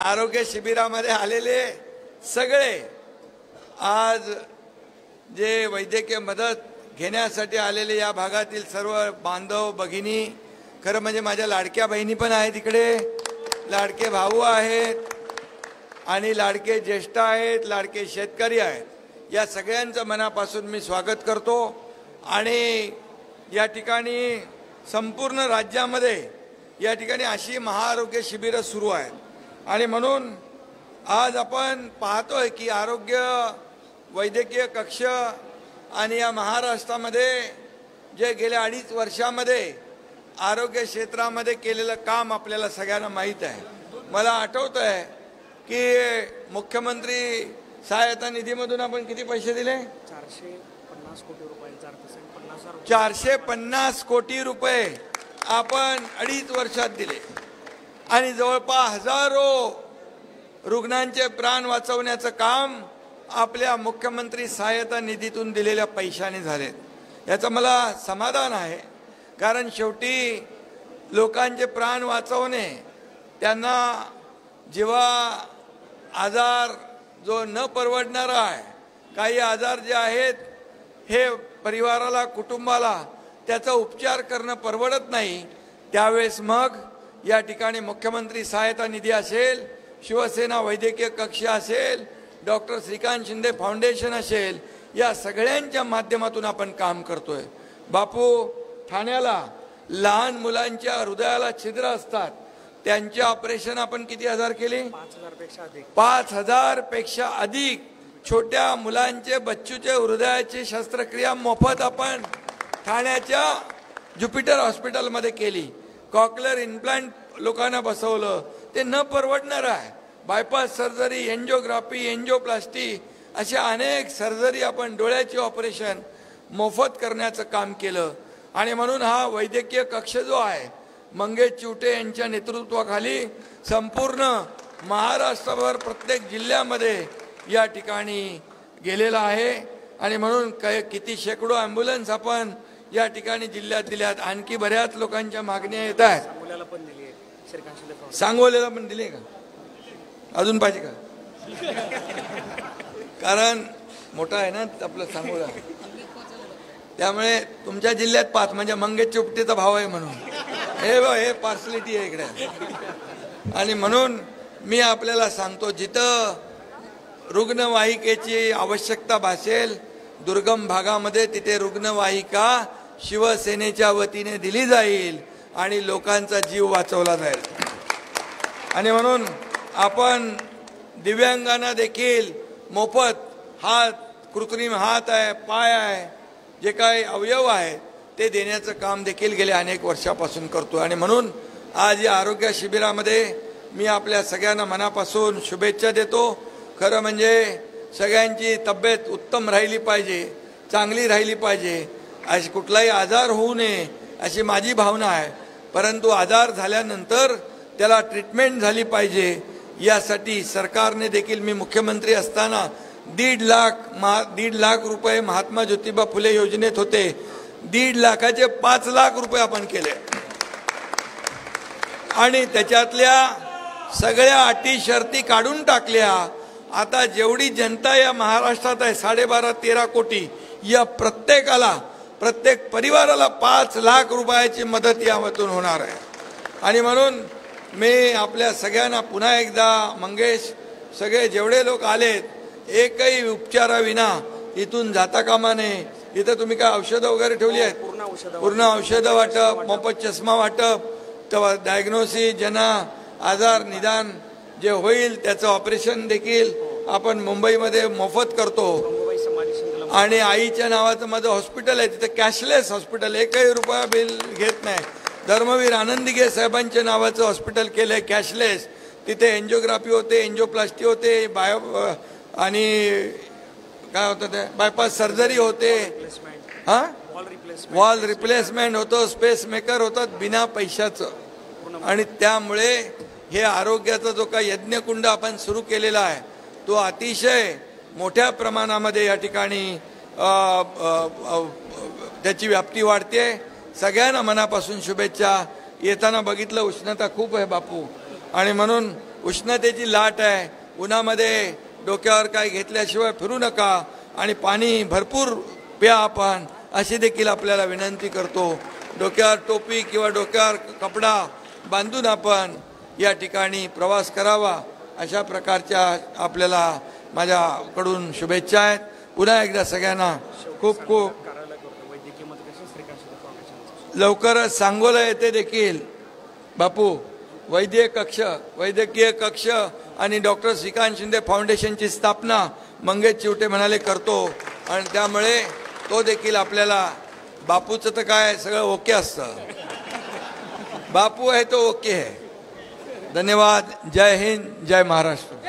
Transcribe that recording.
आरोग्य शिबिरामध्ये आलेले सगळे आज जे वैद्यकीय मदत घेण्यासाठी आलेले या भागातील सर्व बांधव भगिनी, खरं म्हणजे माझ्या लाडक्या बहिणी पण आहेत इकडे, लाडके भाऊ आहेत आणि लाडके ज्येष्ठ आहेत, लाडके शेतकरी आहेत, या सगळ्यांचं मनापासून मी स्वागत करतो। आणि या ठिकाणी संपूर्ण राज्यामध्ये या ठिकाणी अशी महाआरोग्य शिबिरं सुरू आहेत आणि म्हणून आज आपण पाहतोय की आरोग्य वैद्यकीय कक्ष आणि या महाराष्ट्रामध्ये जे गेल्या 2.5 वर्षामध्ये आरोग्य क्षेत्रामध्ये केलेलं काम आपल्याला सगळ्यांना माहीत आहे। मला आठवतंय की मुख्यमंत्री सहायता निधीमधून आपण किती पैसे दिले? 450 कोटी रुपये, 450 कोटी रुपये आपण 2.5 वर्षात दिले आणि जवळपास हजारो रुग्णांचे प्राण वाचवण्याचं काम आपल्या मुख्यमंत्री सहायता निधीतून दिलेल्या पैशाने झाले। याचं मला समाधान आहे, कारण शेवटी लोकांचे प्राण वाचवणे, त्यांना जेव्हा आजार जो न परवडणारा आहे, काही आजार जे आहेत हे परिवाराला कुटुंबाला त्याचा उपचार करणं परवडत नाही, त्यावेळेस मग या ठिकाणी मुख्यमंत्री सहायता निधी असेल, शिवसेना वैद्यकीय कक्ष असेल, डॉक्टर श्रीकांत शिंदे फाउंडेशन असेल, या सगळ्यांच्या माध्यमातून आपण काम करतोय। बापू, ठाण्याला लहान मुलांच्या हृदयाला छिद्र असतात, त्यांचे ऑपरेशन आपण किती हजार केले? 5,000 पेक्षा अधिक छोट्या मुलांचे बच्चूचे हृदयाची शस्त्रक्रिया मोफत आपण ठाण्याच्या ज्युपिटर हॉस्पिटलमध्ये केली। कॉक्लिअर इम्प्लांट लोकांना बसवलं, ते न परवडणार आहे। बायपास सर्जरी, एंजिओग्राफी, एंजिओप्लास्टी अशा अनेक सर्जरी आपण डोळ्याचे ऑपरेशन मोफत करण्याचं काम केलं। आणि म्हणून हा वैद्यकीय कक्ष जो आहे मंगेश चिवटे यांच्या नेतृत्वाखाली संपूर्ण महाराष्ट्रभर प्रत्येक जिल्ह्यामध्ये या ठिकाणी गेलेला आहे आणि म्हणून किती शेकडो ॲम्ब्युलन्स आपण या ठिकाणी जिल्ह्यात दिल्यात। आणखी बऱ्याच लोकांच्या मागण्या येत आहेत। सांगोल्याला पण दिले का? अजून पाहिजे का? कारण मोठा आहे ना आपलं सांगोला, त्यामुळे तुमच्या जिल्ह्यात 5 म्हणजे मंगेश चिवटेचा भाव आहे म्हणून हे पार्सलिटी आहे इकडे। आणि म्हणून मी आपल्याला सांगतो, जिथं रुग्णवाहिकेची आवश्यकता भासेल दुर्गम भागामध्ये, तिथे रुग्णवाहिका शिवसेनेच्या वतीने दिली जाईल आणि लोकांचा जीव वाचवला जाईल। आणि म्हणून आपण दिव्यांगांना देखील मोफत हात, कृत्रिम हात आहे, पाय आहे, जे काही अवयव आहेत ते देण्याचं काम देखील गेल्या अनेक वर्षापासून करतो। आणि म्हणून आज या आरोग्य शिबिरामध्ये मी आपल्या सगळ्यांना मनापासून शुभेच्छा देतो। खरं म्हणजे सगळ्यांची तब्येत उत्तम राहिली पाहिजे, चांगली राहिली पाहिजे, अशी कुठलाही आजार होऊ नये अशी माझी भावना आहे। परंतु आजार झाल्यानंतर त्याला ट्रीटमेंट झाली पाहिजे, यासाठी सरकारने देखील, मी मुख्यमंत्री असताना 1.5 लाख रुपये महात्मा ज्योतिबा फुले योजनेत होते, 1.5 लाखाचे 5 लाख रुपये आपण केले आणि त्याच्यातल्या सगळ्या अटी शर्ती काढून टाकल्या। आता जेवढी जनता या महाराष्ट्रात आहे 12.5-13 कोटी, या प्रत्येकाला, प्रत्येक परिवाराला 5 लाख रुपयाची मदत यामधून होणार आहे। आणि म्हणून मी आपल्या सगळ्यांना पुन्हा एकदा, मंगेश, सगळे जेवढे लोक आलेत, एकही उपचाराविना इथून जाता कामा नये। इथं तुम्ही काय औषधं वगैरे ठेवली आहेत? पूर्ण औषधं वाटप, मोफत चष्मा वाटप, तेव्हा डायग्नोसिस, ज्यांना आजार निदान जे होईल त्याचं ऑपरेशन देखील आपण मुंबईमध्ये मोफत करतो। आणि आईच्या नावाचं माझं हॉस्पिटल आहे, तिथे कॅशलेस हॉस्पिटल, 1 रुपया बिल घेत नाही। धर्मवीर आनंदीगे साहेबांच्या नावाचं हॉस्पिटल केलं आहे कॅशलेस, तिथे एंजिओग्राफी होते, एंजिओप्लास्टी होते, आणि काय होतं ते बायपास सर्जरी होते, वॉल रिप्लेसमेंट होतं, स्पेस मेकर होतात बिना पैशाचं। आणि त्यामुळे हे आरोग्याचा जो काही यज्ञकुंड आपण सुरू केलेला आहे तो अतिशय मोठ्या प्रमाणामध्ये या ठिकाणी त्याची व्याप्ती वाढते। सगळ्यांना मनापासून शुभेच्छा। येताना बघितलं उष्णता खूप आहे बापू, आणि म्हणून उष्णतेची लाट आहे, उन्हामध्ये डोक्यावर काय घेतल्याशिवाय फिरू नका आणि पाणी भरपूर प्या आपण, अशी देखील आपल्याला विनंती करतो. डोक्यावर टोपी किंवा डोक्यावर कपडा बांधून आपण या ठिकाणी प्रवास करावा, अशा प्रकारच्या आपल्याला माझ्याकडून शुभेच्छा आहेत. पुन्हा एकदा सगळ्यांना खूप खूप वैद्यकीय मतदार श्रीकांत शिंदे फाउंडेशन लवकरच सांगोला येथे देखील बापू वैद्यकीय कक्ष आणि डॉक्टर श्रीकांत शिंदे फाउंडेशनची स्थापना मंगेश चिवटे म्हणाले करतो. आणि त्यामुळे तो देखील आपल्याला, बापूचं तर काय सगळं ओके असतं, बापू आहे तो ओके आहे. धन्यवाद. जय हिंद, जय महाराष्ट्र.